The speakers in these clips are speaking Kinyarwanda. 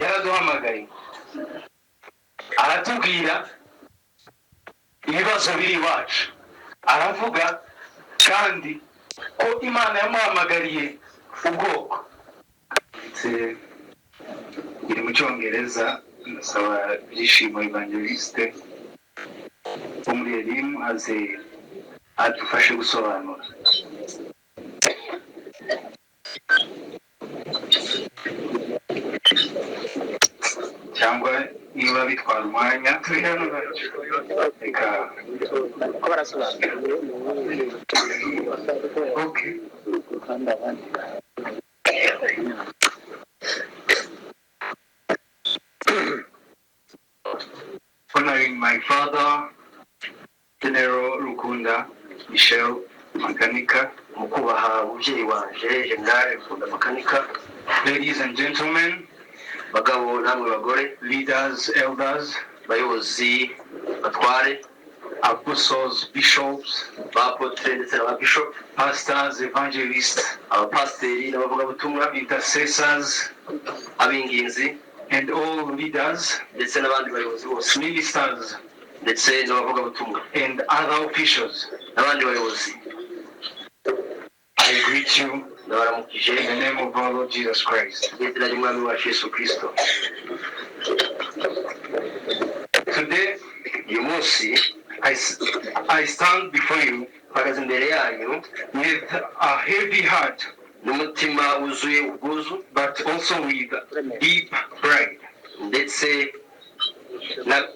yaraduhamagaye aratubwira ibibazo biri iwacu, aravuga kandi ko Imana yamuhamagariye ubwoko. Iri mu Cyongereza, nasaba Byishimo Evangeliste wo muri Elimu aze adufashe gusobanura. Cyangwa niba bitwara umwanya reka ko barasobanura. okay. Honoring my father, General Rukunda Michel Makanika, Mukubaha umubyeyi wanje General Rukunda Makanika, ladies and gentlemen, bagabo namwe bagore, leaders, elders, bayobozi batware, apostles, bishops, bapotre ndetse n'ababishop, pastors, evangelists, abapasteri n'abavugabutumwa, intercessors, ab'inginzi and all leaders, ndetse n'abandi bayobozi bose, ministers, ndetse n'abavugabutumwa and other officials. n'abandi bayobozi. I greet you Ndabaramukije in the name of our Lord Jesus Christ. n'izina ry'Umwami wacu Yesu Kristo. Today, Uyu munsi I stand before you mpagaze imbere yanyu with a heavy heart, n'umutima wuzuye ubwuzu, but also with deep pride. ndetse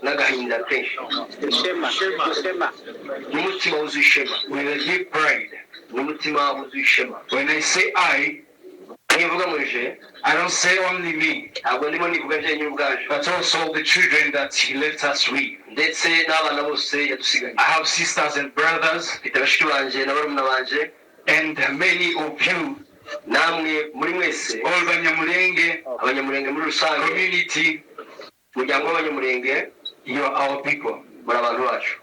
n'agahinda kenshi, n'umutima wuzuye ishema, With a deep pride. n'umutima wuzuye ishema. When I say I Nivuga muje, don't say only me, ntabwo ndimo nivuga njyenyine ubwaje, but also the children that He left us with. ndetse n'abana bose yadusiganye. I have sisters and brothers, Mfite bashiki banje na barumuna banje, and many of you, namwe muri mwese, all Banyamulenge abanyamurenge muri rusange, community, umuryango w'abanyamurenge, you are our people. muri abantu bacu.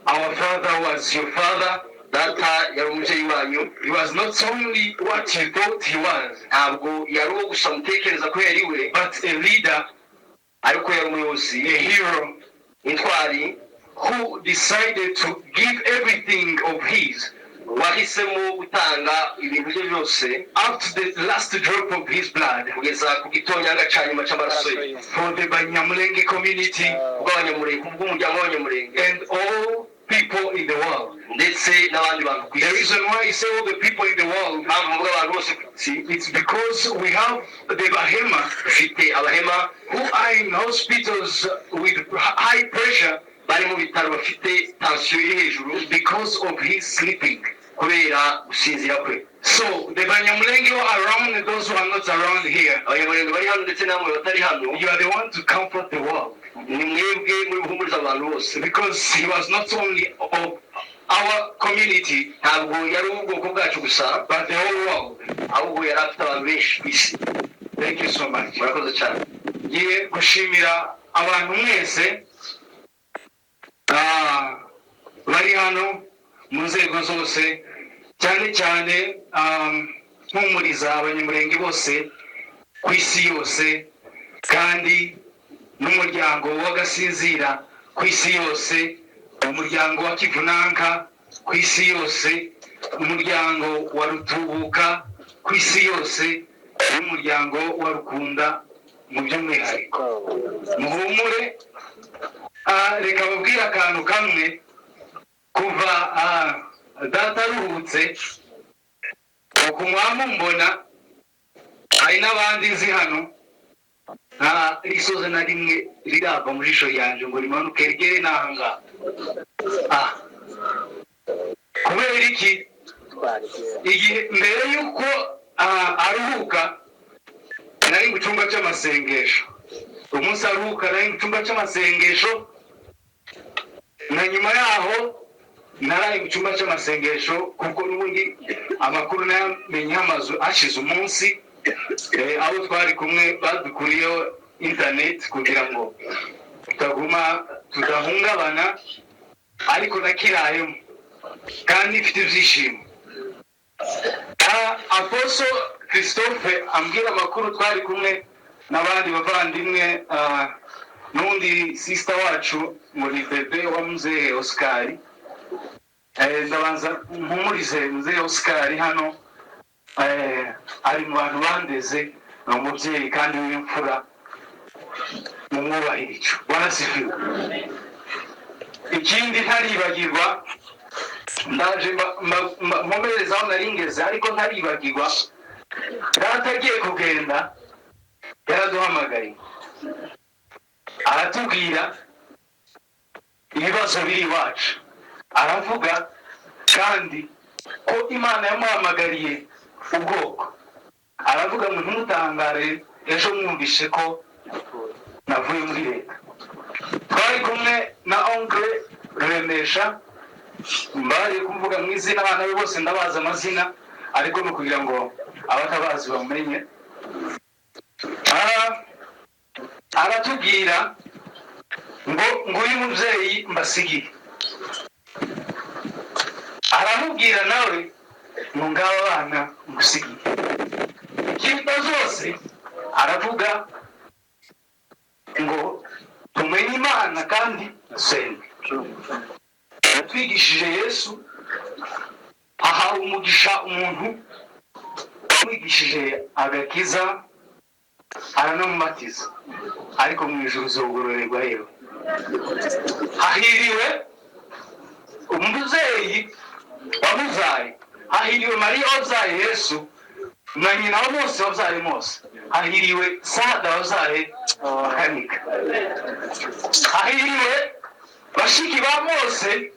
Our father was your father. Data yari umubyeyi wanyu, He was not only what you thought he was, ntabwo yari uwo gusa mutekereza ko yari we, but a leader, ariko yari umuyobozi, a hero, intwari, who decided to give everything of his wahisemo gutanga ibintu bye byose up to the last drop of his blood kugeza ku gitonyanga cya nyuma cy'amaraso ye, for the Banyamulenge community kubw'abanyamurenge, kubw'umuryango w'abanyamurenge and all people in the world. ndetse n'abandi bantu ku The isi. reason why I say all the people in the world, Mpamvu mvuga abantu bose ku isi, it's because we have the Bahema dufite abahema who are in hospitals with high pressure bari mu bitaro bafite tansiyo iri hejuru because of his sleeping. kubera gusinzira kwe. So the Banyamulenge who are around and those who are not around here, Abanyamurenge bari hano ndetse namwe batari hano, you are the one to comfort the world, ni mwebwe muri guhumuriza abantu bose, because he was not only of our community ntabwo yari ubwoko bwacu gusa, but the whole world. ahubwo yari afite abantu benshi ku isi. Thank you so much. Murakoze cyane. Ngiye gushimira abantu mwese bari hano mu nzego zose, cyane cyane mpumuriza abanyamurenge bose ku isi yose, kandi n'umuryango w'Agasinzira ku isi yose, umuryango wa Kivunanka ku isi yose, umuryango wa Rutubuka ku isi yose, n'umuryango wa Rukunda mu by'umwihariko. Muhumure, reka babwire akantu kamwe. Kuva data aruhutse, ukumwamu mbona hari n'abandi nzi hano, nta risoze na rimwe rirava mu jisho yanje ngo rimanuke rigere n'ahangaha. Kubera iki? Igihe mbere y'uko aruhuka nari mu cyumba cy'amasengesho, umunsi aruhuka nari mu cyumba cy'amasengesho, na nyuma yaho naraye mu cyumba cy'amasengesho, kuko n'ubundi amakuru namenye amazu ashize umunsi, abo twari kumwe badukuriyeho internet kugira ngo tudahungabana, ariko nakirayemo kandi mfite ibyishimo. Apostle Christophe ambwira amakuru twari kumwe n'abandi bavandimwe n'undi sister wacu muri bebe wa mzee Oscar. Ndabanza mpumurize mzee Oscar hano ari mu bantu bandeze n'umubyeyi kandi w'imfura mu mwubahirizo. Wanasifiwe. Ikindi ntaribagirwa ndaje mpomereza aho naringeze ariko ntaribagirwa data agiye kugenda yaraduhamagaye aratubwira ibibazo biri iwacu, aravuga kandi ko Imana yamuhamagariye ubwoko. Aravuga ngo ntimutangare ejo mwumvishe ko navuye muri leta. Twari kumwe na oncle Remesha, mbari kuvuga mu izina abana be bose ndabaza amazina ariko no kugira ngo abatabazi bamenye. Aratubwira ngo uyu mubyeyi mbasigiye. Aramubwira nawe ngo ngaba abana musigiye. Ikiruta zose aravuga ngo tumenye Imana kandi dusenge. Yatwigishije Yesu, aha umugisha umuntu wamwigishije agakiza aranamubatiza, ariko mu ijuru uzogororerwa rero. Hahiriwe umubyeyi wamuzaye, hahiriwe Mariya wabyaye Yesu na nyina wa Mose wabyaye Mose, hahiriwe Sada wabyaye Makanika, hahiriwe bashiki ba Mose,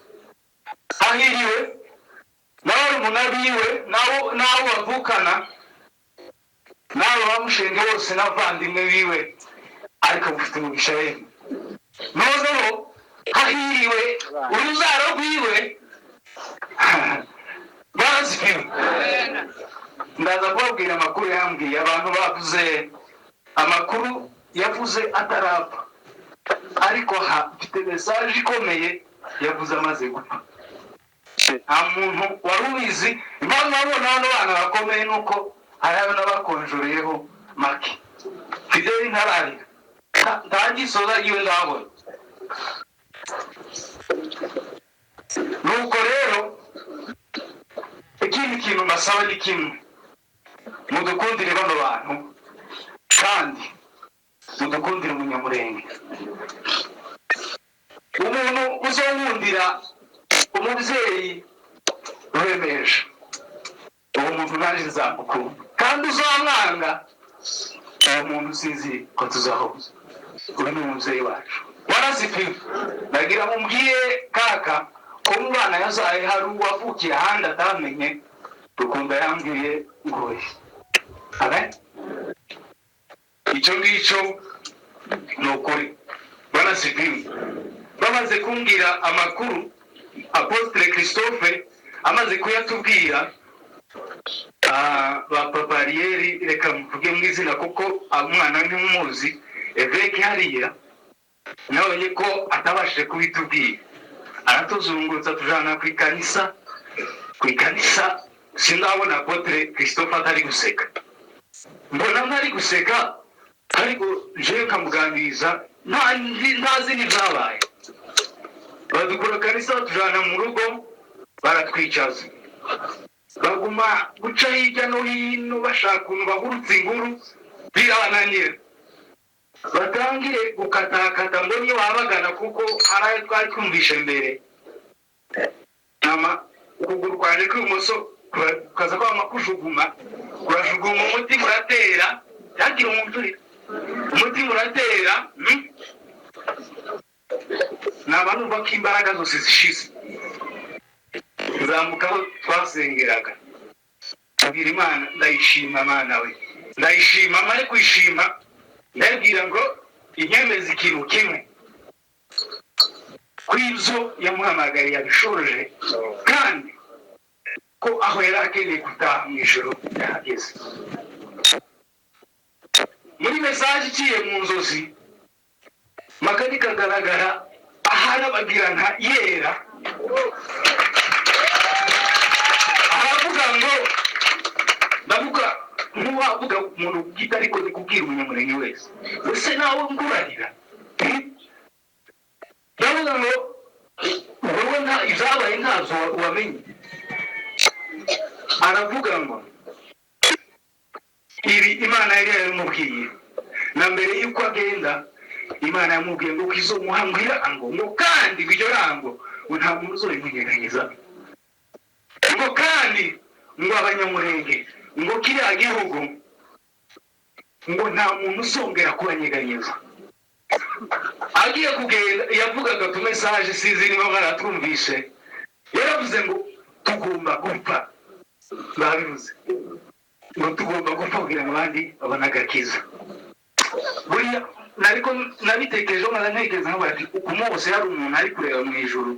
hahiriwe n'abarumuna biwe n'abo bavukana n'abo bamushenge bose n'abavandimwe biwe, ariko mufite umugisha yemwe. Noneho hahiriwe urubyaro rwiwe. Barazifiwe. Ndaza kubabwira amakuru yambwiye. Abantu bavuze amakuru yavuze atarapfa, ariko hafite mesaje ikomeye yavuze amaze gupfa. Nta muntu wari ubizi. Impamvu abona bano bana bakomeye nuko hari abana bakonjoreyeho make. Fideli ntararira, ntagisoza iwe ndabona. Nuko rero ikindi kintu mbasaba ni kimwe: mudukundire bano bantu kandi mudukundire Umunyamurenge. Umuntu uzowundira umubyeyi Remesha, uwo muntu naje nzamukunda, kandi uzamwanga uwo muntu sinzi ko tuzahuza. Uyu ni umubyeyi wacu. Warasifiwe. Ndagira mumbwiye kaka ko mu bana yazaye hari uwavukiye ahandi atamenye. Rukunda yambwiye ngoye. Amen. Icyo ngicyo ni ukuri. Warasifiwe. Bamaze kumbwira amakuru, Apostle Christophe amaze kuyatubwira, ba Paparieri reka mvuge mu izina kuko umwana ntumuzi, Eveke hariya nabonye ko atabashije kubitubwira. Aratuzungurutsa tujana ku ikanisa, sindabona Apostle Christophe atari guseka. Mbona ntari guseka, ariko jewe kamuganiriza ntazi n'ibyabaye. Badukura kanisa tujana mu rugo, baratwicaza, baguma guca hirya no hino bashaka ukuntu bahurutse inkuru, birabananira. Batangire gukatakata ngo niyo wabagana kuko hari ayo twari twumvishe mbere. Ukuguru kwanje kw'ibumoso kukaza kwama kujuguma, kurajuguma, umutima uratera, yagira umuntu uri umutima uratera. N'abantu baka imbaraga zose zishize. Nzamukaho twasengeraga, abwira Imana, ndayishima Mana we, ndayishima. Mare kwishima ndabwira ngo inyemeza ikintu kimwe, kw'ibyo yamuhamagariye yabishoje, kandi ko aho yari akeneye gutaha mu ijoro yahageze. Muri mesaje iciye mu nzozi, Makanika kagaragara aharabagira nka yera, aravuga ngo ndavuga ntiwavuga umuntu bwite ariko ni kubwira umunyamurenge wese ese nawe ngurarira ndavuga ngo wowe nta izabaye ntazo wamenye aravuga ngo ibi Imana yari yaramubwiye na mbere y'uko agenda Imana yamubwiye ngo izomuhambira ngo kandi iryo rango ngo nta muntu uzoyimunyeganyeza ngo kandi ngo abanyamurenge ngo kiriya gihugu ngo nta muntu uzongera kubanyeganyeza. Agiye kugenda yavugaga utumesaje sizi niba mwaratumvishe yaravuze ngo tugomba gupfa babivuze ngo tugomba gupfa kugira ngo abandi babone agakiza. Buriya nariko nabitekerejeho ntekereza nkaho ati umunsi hari umuntu ari kureba mu ijuru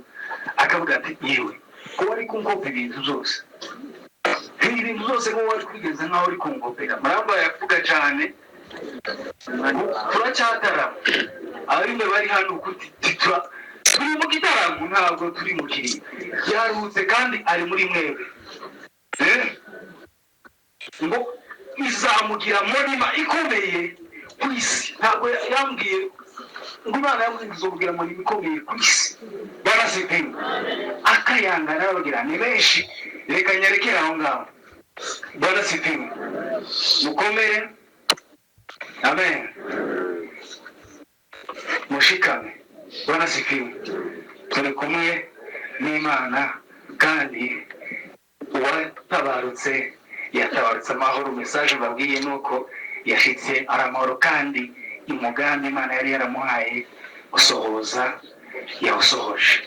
akavuga ati yewe ko wari kunkopa ibintu byose ibintu byose ko wari kwigeza nkaho uri kunkopera maramba yavuga cyane turacyatara abimwe bari hano kutitwa turi mu gitaramo ntabwo turi mu kiri yarutse kandi ari muri mwebwe ngo izamugira murima ikomeye ku isi ntabwo yambwiye ngo Imana yambwiye izobwira murima ikomeye ku isi barasipima akayangana bagira ni benshi reka nyarekera aho ngaho barasipima mukomere amen mushikame barasipima turi kumwe n'Imana kandi uwatabarutse yatabarutse amahoro. Message babwiye nuko yashitse aramahoro kandi umugambi Imana yari yaramuhaye gusohoza yawusohoje.